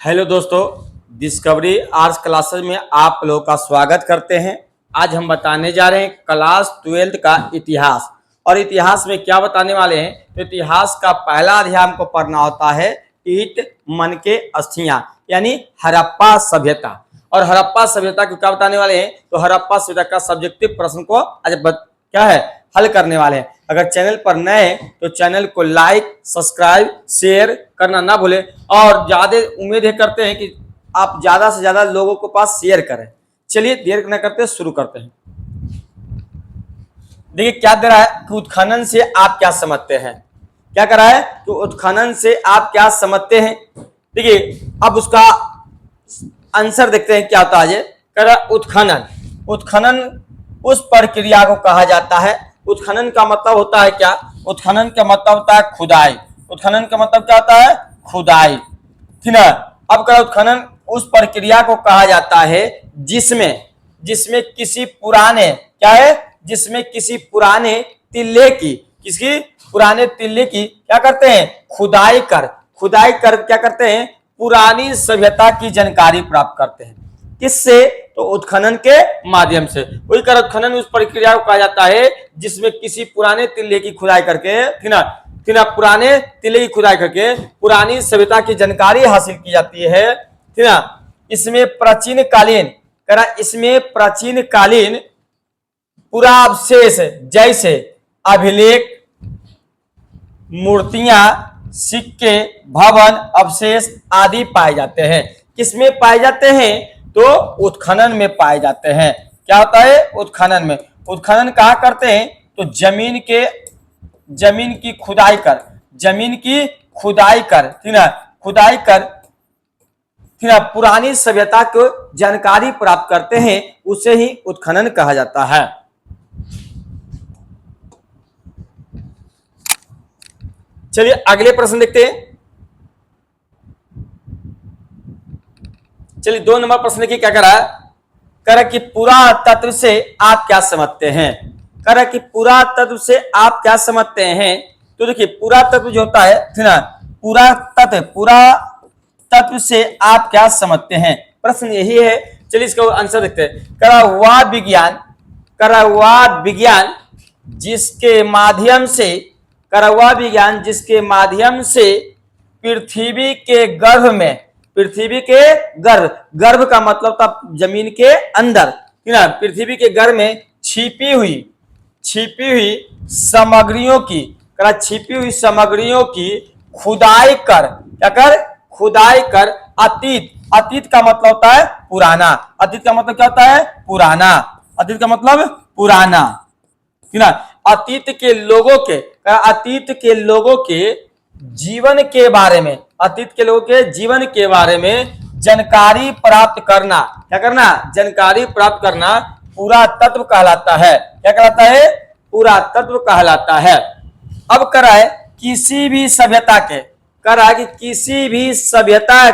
Hello दोस्तों, discovery arts classes में आप लोगों का स्वागत करते हैं। आज हम बताने जा रहे हैं क्लास 12 का इतिहास। और इतिहास में क्या बताने वाले हैं तो इतिहास का पहला अध्याय हमको पढ़ना होता है ईंट मन के अस्थियां, यानी हड़प्पा सभ्यता। और हड़प्पा सभ्यता को क्या बताने वाले हैं तो हड़प्पा सभ्यता का सब्जेक्टिव प्रश्न को आज क्या है हल करने वाले हैं। अगर चैनल पर नए हैं तो चैनल को लाइक, सब्सक्राइब, शेयर करना ना भूलें। और ज्यादा उम्मीद है करते हैं कि आप ज्यादा से ज्यादा लोगों के पास शेयर करें। चलिए देर न करते शुरू करते हैं। देखिए क्या दे रहा है कि उत्खनन से आप क्या समझते हैं। क्या कर रहा है कि उत्खनन से आप क्या समझते हैं। देखिए अब उसका आंसर देखते हैं क्या होता है। कर उत्खनन, उत्खनन उस प्रक्रिया को कहा जाता है। उत्खनन का मतलब होता है क्या, उत्खनन का मतलब होता है खुदाई। उत्खनन का मतलब क्या होता है खुदाई, ठीक ना। अब क्या उत्खनन उस प्रक्रिया को कहा जाता है जिसमें किसी पुराने क्या है जिसमें किसी पुराने टिल्ले की क्या करते हैं खुदाई कर क्या करते हैं पुरानी सभ्यता की जानकारी प्राप्त करते हैं। किससे तो उत्खनन के माध्यम से। वही कर उत्खनन उस प्रक्रिया को कहा जाता है जिसमें किसी पुराने टिल्ले की खुदाई करके पुराने टिल्ले की खुदाई करके पुरानी सभ्यता की जानकारी हासिल की जाती है, ठीक ना। इसमें प्राचीन कालीन पुरावशेष जैसे अभिलेख, मूर्तियां, सिक्के, भवन अवशेष आदि पाए जाते हैं। किसमें पाए जाते हैं तो उत्खनन में पाए जाते हैं। क्या होता है उत्खनन में। उत्खनन कहा करते हैं तो जमीन की खुदाई कर पुरानी सभ्यता को जानकारी प्राप्त करते हैं, उसे ही उत्खनन कहा जाता है। चलिए अगले प्रश्न देखते हैं। चलिए 2 नंबर प्रश्न देखिए क्या करा कि पुरातत्व से आप क्या समझते हैं। करा कि पुरातत्व से आप क्या समझते हैं। तो देखिए पुरातत्व जो होता है ना, पुरातत्व से आप क्या समझते हैं, प्रश्न यही है। चलिए इसका आंसर देखते हैं। करा वह विज्ञान जिसके माध्यम से पृथ्वी के गर्भ का मतलब था जमीन के अंदर, पृथ्वी के गर्भ में छिपी हुई सामग्रियों की खुदाई कर अतीत का मतलब होता है पुराना। अतीत का मतलब क्या होता है पुराना। अतीत का मतलब पुराना, ठीक ना। अतीत के लोगों के जीवन के बारे में जानकारी प्राप्त करना जानकारी प्राप्त करना पुरातत्व कहलाता है। क्या कहलाता है पुरातत्व कहलाता है। अब करा है किसी भी सभ्यता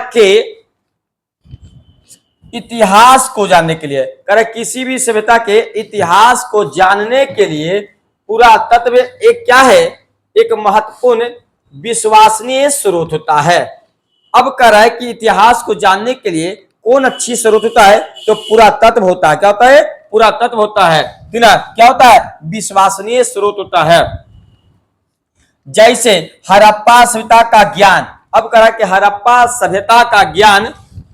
के इतिहास को जानने के लिए पुरातत्व एक महत्वपूर्ण विश्वसनीय स्रोत होता है। अब कह रहा है कि इतिहास को जानने के लिए कौन अच्छी स्रोत होता है तो पुरातत्व होता है। क्या होता है पुरातत्व होता है, ठीक ना। क्या होता है विश्वसनीय स्रोत होता है। जैसे हड़प्पा सभ्यता का ज्ञान। अब कह रहा है कि हड़प्पा सभ्यता का ज्ञान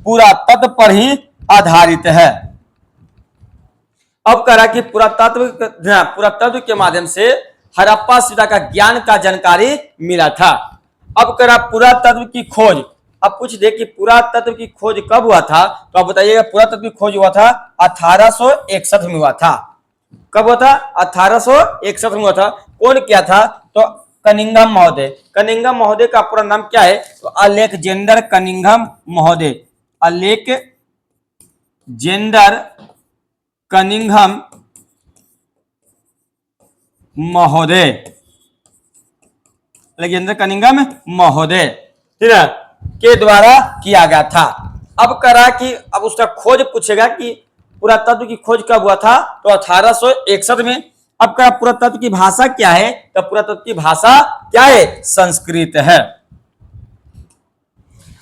पुरातत्व पर ही आधारित है। अब कह रहा है कि पुरातत्व के माध्यम से हड़प्पा सभ्यता का ज्ञान का जानकारी मिला था। अब कह रहा पुरातत्व की खोज। अब पूछ दे कि पुरातत्व की खोज कब हुआ था तो आप बताइएगा। पुरातत्व की खोज हुआ था 1861 में हुआ था। कब हुआ था 1861 में हुआ था। कौन किया था तो कनिंघम महोदय का पूरा नाम क्या है तो अलेक्जेंडर कनिंघम महोदय। अलेक्जेंडर कनिंघम महोदय, ठीक है, के द्वारा किया गया था। अब करा कि अब उसका खोज पूछेगा कि पुरातत्व की खोज कब हुआ था तो 1861 में। अब करा पुरातत्व की भाषा क्या है तो पुरातत्व की भाषा क्या है संस्कृत है।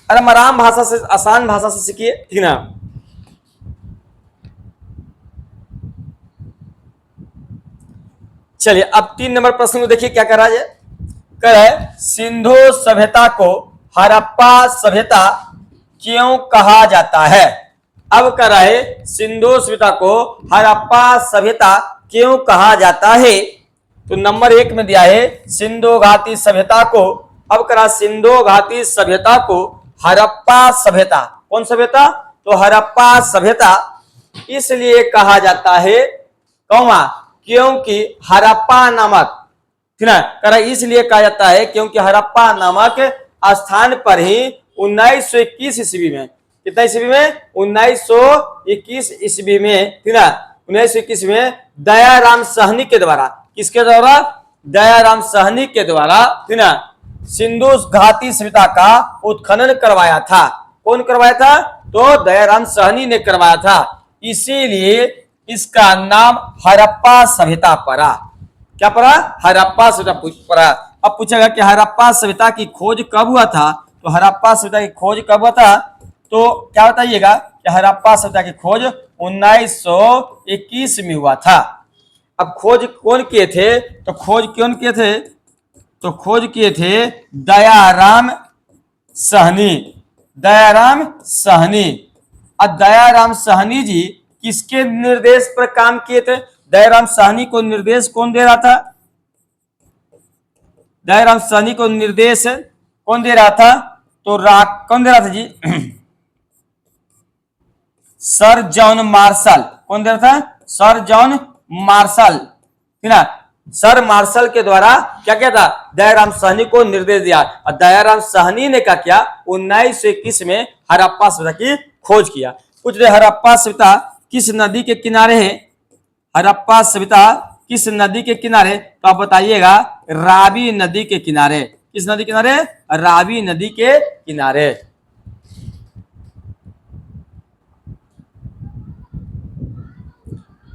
अरे आराम भाषा से, आसान भाषा से सीखिए, ठीक ना। चलिए अब 3 नंबर प्रश्न को देखिए क्या कर रहा है। कह रहा है सिंधु सभ्यता को हड़प्पा सभ्यता क्यों कहा जाता है। अब कह रहा है सिंधु सभ्यता को हड़प्पा सभ्यता क्यों कहा जाता है। तो नंबर 1 में दिया है सिंधु घाटी सभ्यता को। अब कह रहा सिंधु घाटी सभ्यता को हड़प्पा सभ्यता, कौन सभ्यता, तो हड़प्पा सभ्यता इसलिए कहा जाता है कौवा, क्योंकि हड़प्पा नामक, ठीक है, कह रहा इसलिए कहा जाता है क्योंकि हड़प्पा नामक स्थान पर ही 1921 ईस्वी में, कितना ईस्वी में, 1921 ईस्वी में, ठीक है, 1921 में दयाराम साहनी के द्वारा, किसके द्वारा, दयाराम साहनी के द्वारा, ठीक है, सिंधु घाटी सभ्यता का उत्खनन करवाया था। कौन करवाया था, तो दयाराम साहनी ने करवाया था, इसीलिए इसका नाम हड़प्पा सभ्यता पड़ा। क्या पड़ा, हड़प्पा सभ्यता पड़ा। अब पूछेगा कि हड़प्पा सभ्यता की खोज कब हुआ था, तो हड़प्पा सभ्यता की खोज कब हुआ था, तो क्या बताइएगा कि हड़प्पा सभ्यता की खोज 1921 में हुआ था। अब खोज कौन किए थे, तो खोज कौन किए थे, तो खोज किए थे दयाराम साहनी, दयाराम साहनी। अब दयाराम साहनी जी किसके निर्देश पर काम किए थे, दयाराम साहनी को निर्देश कौन दे रहा था, दयाराम साहनी को निर्देश कौन दे रहा था, तो कौन दे रहा था जी, सर जॉन मार्शल, कौन दे रहा था, सर जॉन मार्शल, ठीक ना, सर मार्शल के द्वारा क्या किया था, दयाराम साहनी को निर्देश दिया, और दयाराम साहनी ने क्या किया, 1921 में हड़प्पा सभ्यता की खोज किया। पूछ रहे हड़प्पा सभ्यता किस नदी के किनारे है, हड़प्पा सभ्यता किस नदी के किनारे, तो आप बताइएगा रावी नदी के किनारे। किस नदी के किनारे, रावी नदी के किनारे।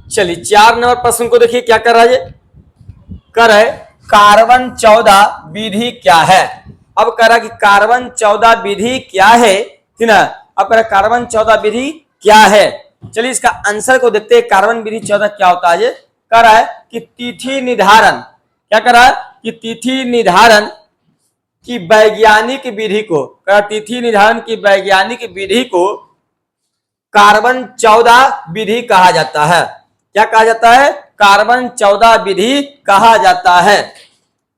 चलिए 4 नंबर प्रश्न को देखिए क्या कर रहा है, कर है कार्बन 14 विधि क्या है। अब कह रहा कि कार्बन 14 विधि क्या है, ठीक ना। अब कह रहा कार्बन 14 विधि क्या है। चलिए इसका आंसर को देखते हैं, कार्बन विधि 14 क्या होता है। कह रहा है कि तिथि निर्धारण, क्या कर रहा है कि तिथि निर्धारण की वैज्ञानिक विधि को, कह रहा तिथि निर्धारण की वैज्ञानिक विधि को कार्बन 14 विधि कहा जाता है। क्या कहा जाता है, कार्बन 14 विधि कहा जाता है।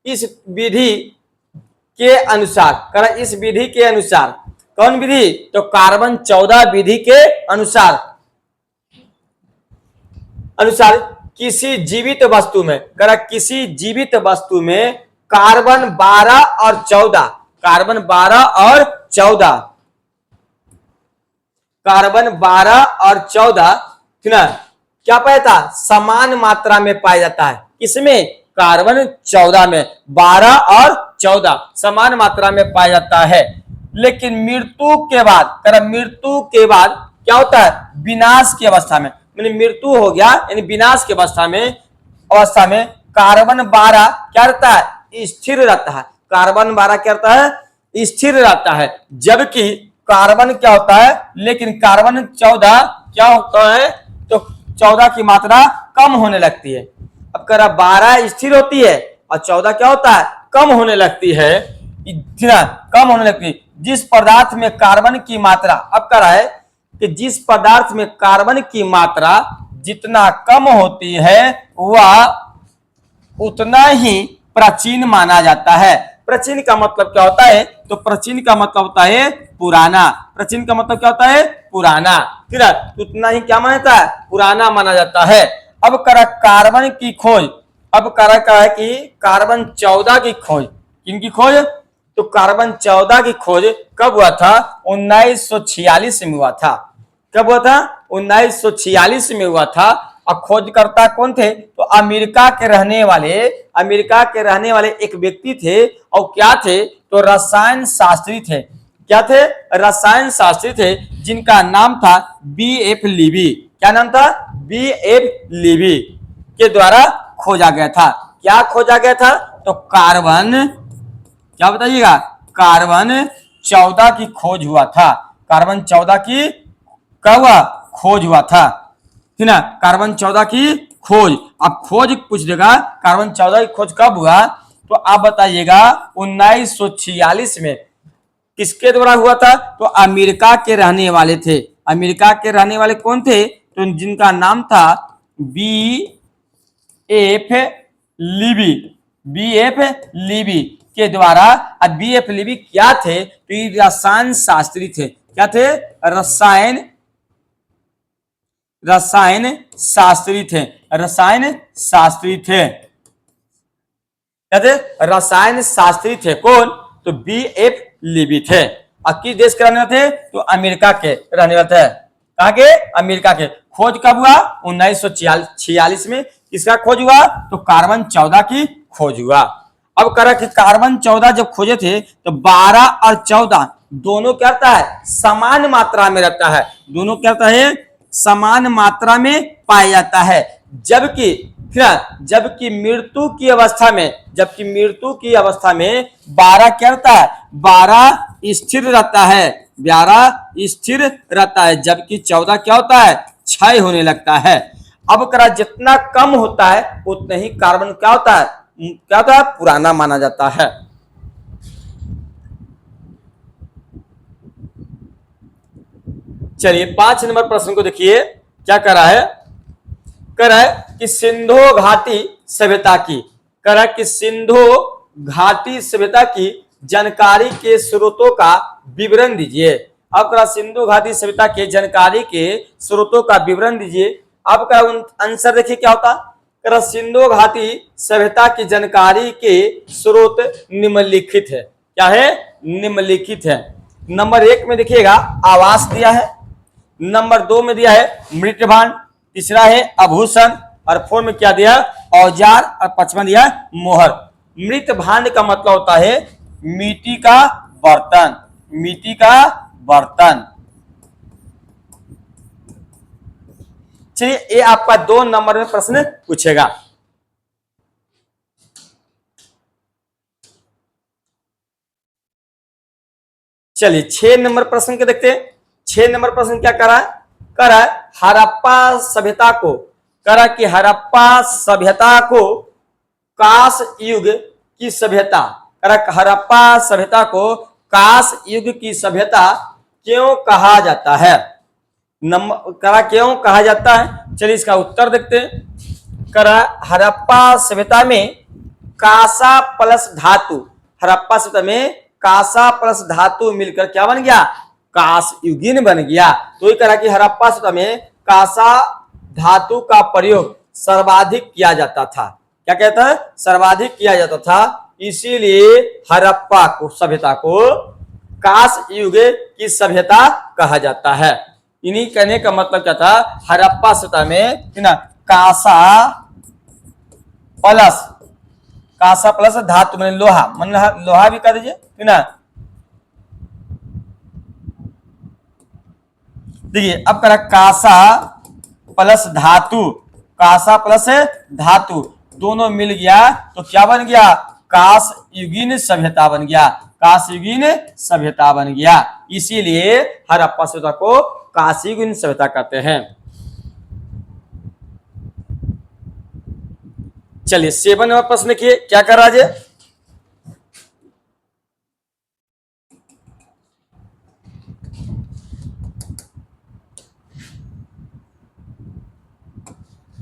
इस विधि के अनुसार, कह रहा इस विधि के अनुसार, कौन विधि, तो कार्बन 14 विधि के अनुसार, अनुसार किसी जीवित वस्तु में, कह रहा किसी जीवित वस्तु में कार्बन 12 और 14, कार्बन 12 और 14, कार्बन 12 और 14, ठीक ना, क्या पाया था, समान मात्रा में पाया जाता है। किसमें, कार्बन 14 में 12 और 14 समान मात्रा में पाया जाता है। लेकिन मृत्यु के बाद, कर मृत्यु के बाद क्या होता है, विनाश की अवस्था में, यानी मृत्यु हो गया यानी विनाश की अवस्था में कार्बन 12 क्या रहता है, स्थिर रहता है। कार्बन 12 क्या रहता है, स्थिर रहता है। जबकि कार्बन क्या होता है, लेकिन कार्बन 14 क्या होता है, तो 14 की मात्रा कम होने लगती है। अब कह रहा 12 स्थिर होती है और 14 क्या होता है, कम होने लगती है, कम होने लगती है। जिस पदार्थ में कार्बन की मात्रा, अब कह रहा है कि जिस पदार्थ में कार्बन की मात्रा जितना कम होती है वह उतना ही प्राचीन माना जाता है। प्राचीन का मतलब क्या होता है, तो प्राचीन का मतलब होता है पुराना। प्राचीन का मतलब क्या होता है, पुराना, ठीक है, उतना ही क्या माना जाता है, पुराना माना जाता है। अब करा कार्बन की खोज, अब करा है कि कार्बन 14 की खोज, किनकी खोज, तो कार्बन 14 की खोज कब हुआ था, 1946 में हुआ था। कब हुआ था, 1946 में हुआ था। और खोजकर्ता कौन थे, तो अमेरिका के रहने वाले एक व्यक्ति थे। और क्या थे, तो रसायन शास्त्री थे। क्या थे, रसायन शास्त्री थे, जिनका नाम था B.F. लीवी। क्या नाम था, B.F. लीवी के द्वारा खोजा गया था। क्या खोजा गया था, तो कार्बन, क्या बताइएगा, कार्बन 14 की खोज हुआ था। कार्बन 14 की कब हुआ खोज हुआ था, ठीक ना। कार्बन 14 की खोज, अब खोज पूछ देगा कार्बन 14 की खोज कब हुआ, तो आप बताइएगा 1946 में। किसके द्वारा हुआ था, तो अमेरिका के रहने वाले थे। अमेरिका के रहने वाले कौन थे, तो जिनका नाम था बी.एफ. लीबी। बी.एफ. लीबी के द्वारा। अब बी.एफ. लीबी क्या थे, तो ये रसायन शास्त्री थे। क्या थे, रसायन शास्त्री थे। रसायन शास्त्री थे, क्या थे, रसायन शास्त्री थे। कौन, तो बी.एफ. लीबी थे। और किस देश के रहने वाले थे, तो अमेरिका के रहने वाले थे। कहाँ के, अमेरिका के। खोज कब हुआ, 1946 में। किसका खोज हुआ, तो कार्बन 14 की खोज हुआ। अब करा कि कार्बन 14 जब खोजे थे तो 12 और 14 दोनों क्या रहता है, समान मात्रा में रहता है। दोनों क्या रहता है, समान मात्रा में पाया जाता है। जबकि मृत्यु की अवस्था में 12 क्या रहता है, 12 स्थिर रहता है। 12 स्थिर रहता है, जबकि 14 क्या होता है, क्षय होने लगता है। अब करा जितना कम होता है उतना ही कार्बन क्या होता है, पुराना माना जाता है। चलिए 5 नंबर प्रश्न को देखिए, क्या करा है, कि सिंधु घाटी सभ्यता की जानकारी के स्रोतों का विवरण दीजिए। अब करा सिंधु घाटी सभ्यता के जानकारी के स्रोतों का विवरण दीजिए। अब का आंसर देखिए क्या होता, करा सिंधु घाटी सभ्यता की जानकारी के स्रोत निम्नलिखित है। क्या है, निम्नलिखित है। नंबर 1 में देखिएगा आवास दिया है, नंबर 2 में दिया है मृत भांड, तीसरा है आभूषण, और 4 में क्या दिया, औजार, और 5वां दिया मोहर। मृत भांड का मतलब होता है मिट्टी का बर्तन। चलिए ये आपका 2 नंबर में प्रश्न पूछेगा। चलिए 6 नंबर प्रश्न के देखते हैं। 6 नंबर प्रश्न क्या करा है, हड़प्पा सभ्यता को, कि हड़प्पा सभ्यता को कांस युग की सभ्यता, हड़प्पा सभ्यता को कांस युग की सभ्यता क्यों कहा जाता है। क्यों कहा जाता है, चलिए इसका उत्तर देखते हैं। हड़प्पा सभ्यता में कांसा प्लस धातु, हड़प्पा सभ्यता में कांसा प्लस धातु मिलकर क्या बन गया, कांस युगीन बन गया। तो ये करा कि हड़प्पा सभ्यता में कांसा धातु का प्रयोग सर्वाधिक किया जाता था। क्या कहता है, सर्वाधिक किया जाता था, इसीलिए हड़प्पा को सभ्यता को कांस युग की सभ्यता कहा जाता है। इन्हीं कहने का मतलब क्या था, हड़प्पा सभ्यता में ना कांसा प्लस धातु मैंने लोहा भी कर दीजिए, है ना। देखिए अब करा कांसा प्लस धातु दोनों मिल गया तो क्या बन गया, कांस युगीन सभ्यता बन गया। इसीलिए हड़प्पा सभ्यता को कांस युगीन सभ्यता कहते हैं। चलिए 7 नंबर प्रश्न देखिए क्या कर रहा है।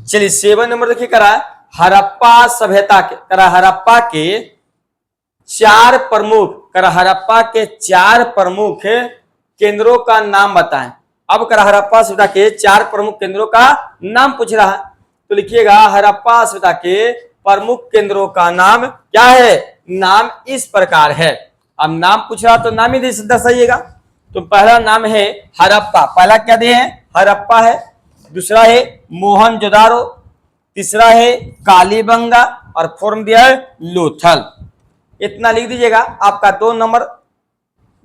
चलिए 7 नंबर देखिए करा हड़प्पा सभ्यता के, हड़प्पा के 4 प्रमुख केंद्रों का नाम बताएं। अब हड़प्पा सभ्यता के 4 प्रमुख केंद्रों का नाम पूछ रहा है, तो लिखिएगा हड़प्पा सभ्यता के प्रमुख केंद्रों का नाम क्या है, नाम इस प्रकार है। अब नाम पूछ रहा तो नाम ही दर्शाइएगा। तो पहला नाम है हड़प्पा, पहला क्या दिए हैं, हड़प्पा है। दूसरा है मोहनजोदारो, तीसरा है कालीबंगा, और 4 में दिया है लोथल। इतना लिख दीजिएगा, आपका 2 नंबर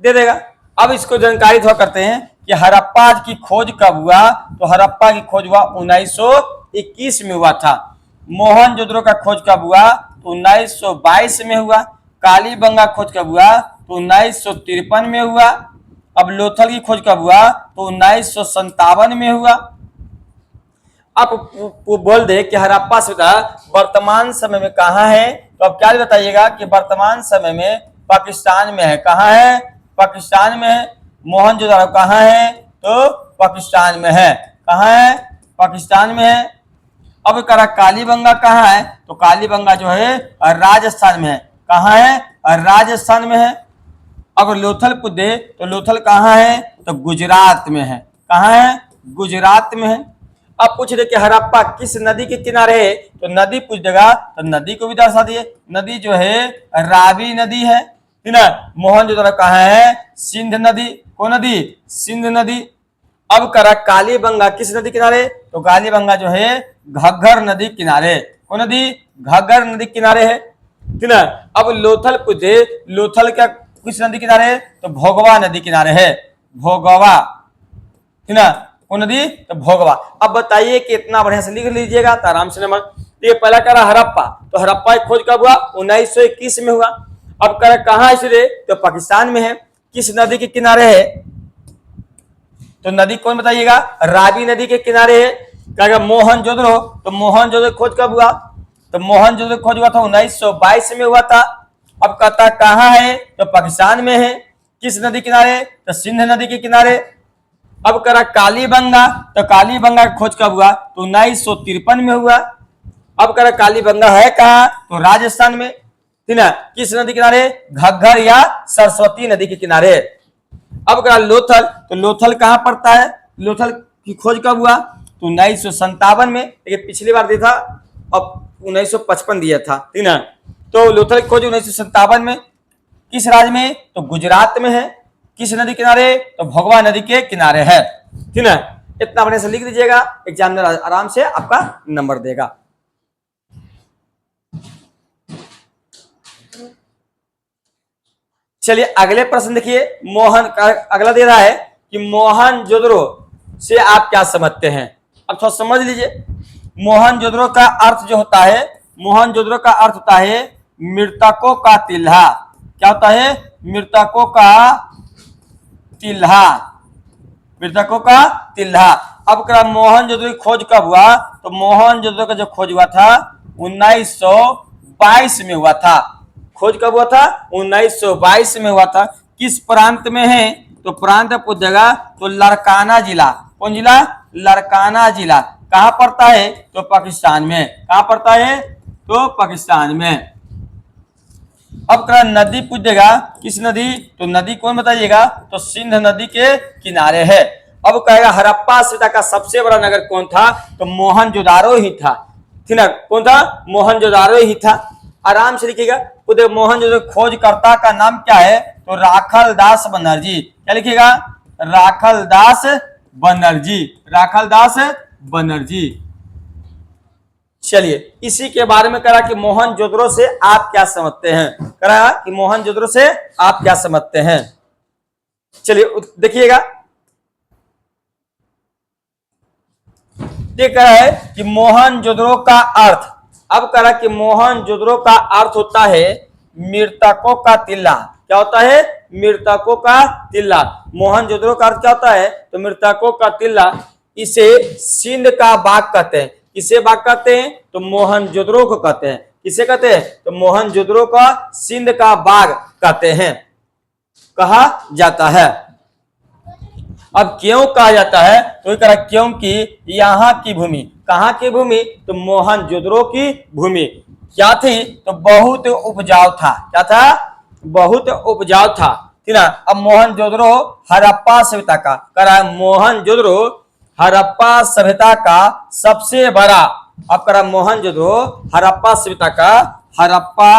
दे देगा। अब इसको जानकारी थोड़ा करते हैं कि हड़प्पा की खोज कब हुआ, तो हड़प्पा की खोज हुआ 1921 में हुआ था। मोहनजोदड़ो का खोज कब हुआ, तो 1922 में हुआ। कालीबंगा खोज कब हुआ, तो 1953 में हुआ। अब लोथल की खोज कब हुआ? तो 1957 में हुआ। आप वो बोल दे कि हड़प्पा सभ्यता वर्तमान समय में कहाँ है, तो अब क्या बताइएगा कि वर्तमान समय में पाकिस्तान में है। कहाँ है? पाकिस्तान में है। मोहनजोदड़ो कहाँ है? तो पाकिस्तान में है। कहाँ है? पाकिस्तान में है। अब करा कालीबंगा कहाँ है? तो कालीबंगा जो है राजस्थान में है। कहाँ है? राजस्थान में है। अब लोथल पूछ दे तो लोथल कहाँ है? तो गुजरात में है। कहाँ है? गुजरात में है। अब पूछ दे कि हड़प्पा किस नदी के किनारे है, तो नदी पूछ देगा तो नदी को भी दर्शा दिए। नदी जो है रावी नदी है, ठीक ना। मोहनजोदड़ो कहाँ है? सिंध नदी। कौन नदी? सिंध नदी। अब करा कालीबंगा किस नदी किनारे? तो कालीबंगा जो है घग्गर नदी किनारे। कौन नदी? घग्गर नदी किनारे है, ठीक ना। अब लोथल पूछे लोथल क्या किस नदी किनारे? तो भोगवा नदी किनारे है। भोगवा, ठीक ना। कौन नदी? तो भोगवा। अब बताइए कि इतना बढ़िया से लिख लीजिएगा तो आराम से नंबर। ये पहला करा हड़प्पा, तो हड़प्पा की खोज कब हुआ? 1921 में हुआ। अब करा कहाँ इसलिए? तो पाकिस्तान में है। किस नदी के किनारे है? तो नदी कौन बताइएगा? रावी नदी के किनारे है। कहेगा मोहनजोदड़ो, तो मोहनजोदड़ो खोज कब हुआ? तो मोहनजोदड़ो खोज हुआ था 1922 में हुआ था। अब कहता कहाँ है? तो पाकिस्तान में है। किस नदी किनारे? तो सिंध नदी के किनारे। अब करा कालीबंगा, तो कालीबंगा की खोज कब हुआ? तो 1953 में हुआ। अब करा कालीबंगा है कहाँ? तो राजस्थान में, ठीक ना। किस नदी किनारे? घग्गर या सरस्वती नदी के किनारे। अब करा लोथल, तो लोथल कहाँ पड़ता है? लोथल की खोज कब हुआ? तो 1957 में, लेकिन पिछली बार दिया था, अब 1955 दिया था, ठीक ना। तो लोथल की खोज 1957 में। किस राज्य में? तो गुजरात में है। किस नदी किनारे? तो भोगवा नदी के किनारे है, ठीक ना। इतना बढ़िया से लिख दीजिएगा, एग्जामिनर आराम से आपका नंबर देगा। चलिए अगले प्रश्न देखिए। अगला दे रहा है कि मोहनजोदड़ो से आप क्या समझते हैं। अब थोड़ा समझ लीजिए। मोहनजोदड़ो का अर्थ जो होता है, मोहनजोदड़ो का अर्थ होता है मृतकों का तिल्हा। क्या होता है? मृतकों का तिल्हा। मृतकों का तिल्हा। अब करा मोहनजोदड़ो की खोज कब हुआ? तो मोहनजोदड़ो का जो खोज हुआ था 1922 में हुआ था। खोज कब हुआ था? 1922 में हुआ था। किस प्रांत में है? तो प्रांत पूछ जगह तो लड़काना जिला। कौन जिला? लड़काना जिला। कहाँ पड़ता है? तो पाकिस्तान में। कहाँ पड़ता है? तो पाकिस्तान में। अब करा नदी पूछ देगा किस नदी? तो नदी कौन बताइएगा? तो सिंध नदी के किनारे है। अब कहेगा हड़प्पा सभ्यता का सबसे बड़ा नगर कौन था? तो मोहनजोदड़ो ही था, ठीक ना। कौन था? मोहनजोदड़ो ही था। आराम से लिखिएगा। उधर मोहनजोदड़ो खोजकर्ता का नाम क्या है? तो राखलदास बनर्जी। क्या लिखिएगा? राखलदास बनर्जी। राखलदास बनर्जी। चलिए इसी के बारे में करा कि मोहनजोदड़ो से आप क्या समझते हैं। करा कि मोहनजोदड़ो से आप क्या समझते हैं। चलिए देखिएगा। ये करा है कि मोहनजोदड़ो का अर्थ। अब करा कि मोहनजोदड़ो का अर्थ होता है मृतकों का तिल्ला। क्या होता है? मृतकों का तिल्ला। मोहनजोदड़ो का अर्थ क्या होता है? तो मृतकों का तिल्ला। इसे सिंध का बाग कहते हैं। किसे बाग कहते हैं? तो मोहनजोदड़ो को कहते हैं। किसे कहते हैं? तो मोहनजोदड़ो का सिंध का बाग कहते हैं, कहा जाता है। अब क्यों कहा जाता है? तो कहा क्योंकि यहाँ की भूमि, कहाँ की भूमि? तो मोहनजोदड़ो की भूमि क्या थी? तो बहुत उपजाऊ था। क्या था? बहुत उपजाऊ था, ठीक ना। अब मोहनजोदड़ो हड़प्पा सभ्यता का, करा मोहनजोदड़ो हड़प्पा सभ्यता का सबसे बड़ा। अब करा मोहनजोदड़ो हड़प्पा सभ्यता का, हड़प्पा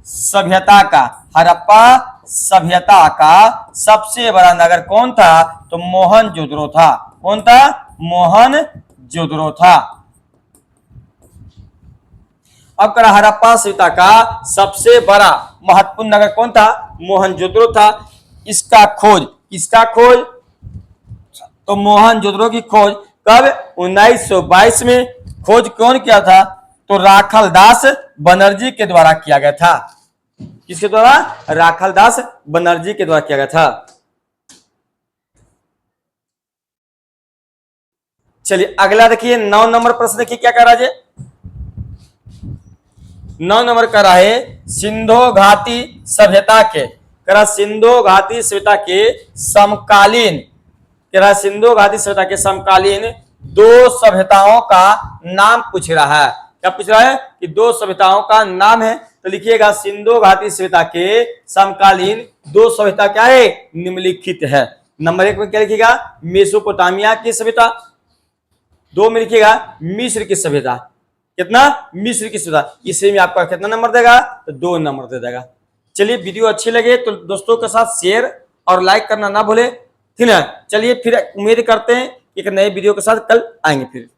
सभ्यता का, हड़प्पा सभ्यता का सबसे बड़ा नगर कौन था? तो मोहनजोदड़ो था। कौन था? मोहनजोदड़ो था। अब करा हड़प्पा सभ्यता का सबसे बड़ा महत्वपूर्ण नगर कौन था? मोहनजोदड़ो था। इसका खोज, किसका खोज? तो मोहनजोदड़ो की खोज कब? 1922 में। खोज कौन किया था? तो राखलदास बनर्जी के द्वारा किया गया था। किसके द्वारा? राखालदास बनर्जी के द्वारा किया गया था। चलिए अगला देखिए 9 नंबर प्रश्न देखिए क्या कर रहा है। 9 नंबर कर रहा है सिंधु घाटी सभ्यता के, कह रहा सिंधु घाटी सभ्यता के समकालीन, कह रहा सिंधु घाटी सभ्यता के समकालीन 2 सभ्यताओं का नाम पूछ रहा है। क्या पूछ रहा है? कि 2 सभ्यताओं का नाम है। तो लिखिएगा सिंधु घाटी सभ्यता के समकालीन 2 सभ्यता क्या है? निम्नलिखित है। नंबर 1 में क्या लिखिएगा? मेसोपोटामिया की सभ्यता। 2 में लिखिएगा मिस्र की सभ्यता। कितना? मिस्र की सभ्यता। इसे में आपका कितना नंबर देगा? तो 2 नंबर दे देगा। चलिए वीडियो अच्छी लगे तो दोस्तों के साथ शेयर और लाइक करना ना भूले, ठीक है। चलिए फिर उम्मीद करते हैं एक नए वीडियो के साथ कल आएंगे फिर।